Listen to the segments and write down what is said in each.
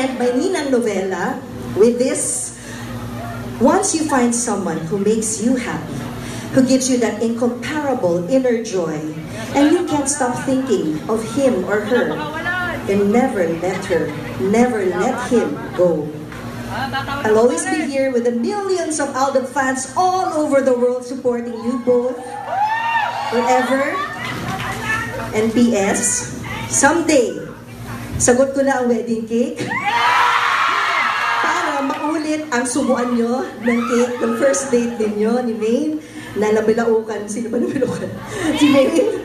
end my Ninang novela with this. Once you find someone who makes you happy, who gives you that incomparable inner joy, and you can't stop thinking of him or her, then never let her, never let him go. I'll always be here with the millions of Aldab fans all over the world supporting you both, forever. And P.S. Someday, sagot ko na ang wedding cake para maulit ang subuan nyo ng cake ng first date ninyo ni Maine na nabilaukan. Sino ba nabilaukan? Si Maine.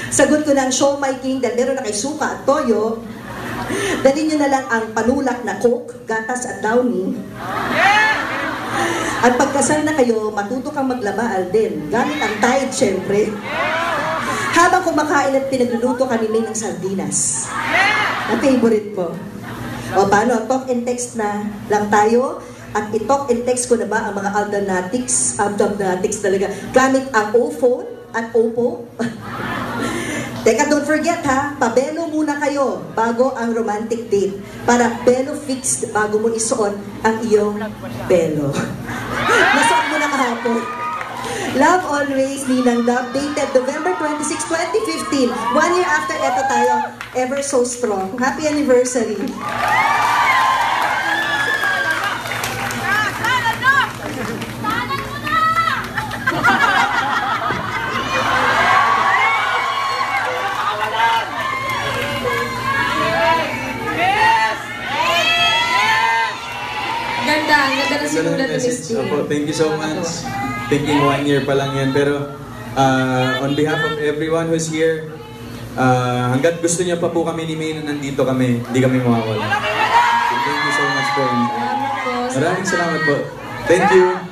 Sagot ko na ang show my king dahil meron na kay suka at toyo. Dalhin nyo na lang ang panulak na Coke, gatas at downy. At pagkasal na kayo, matuto kang maglaba, Alden. Gamit ang Tide, syempre. Habang kumakain at pinagluluto ka ni May ng sardinas. Na favorite ko. O paano, talk and text na lang tayo. At i-talk and text ko na ba ang mga Aldanatics talaga. Gamit ang O-phone at Oppo. Teka, don't forget ha, pabelo muna kayo bago ang romantic date. Para belo fixed bago mo isuot ang iyong belo. Nasuot mo na kahapon. Love always, Ninang Dab, dated November 26, 2015. 1 year after, eto tayo, ever so strong. Happy anniversary. Ganda na sinulat ni Miss T. Thank you so much. Thinking 1 year pa lang yan. Pero on behalf of everyone who's here, hanggat gusto niya pa po kami ni May na nandito kami, hindi kami mawawala. Thank you so much po. Maraming salamat po. Thank you.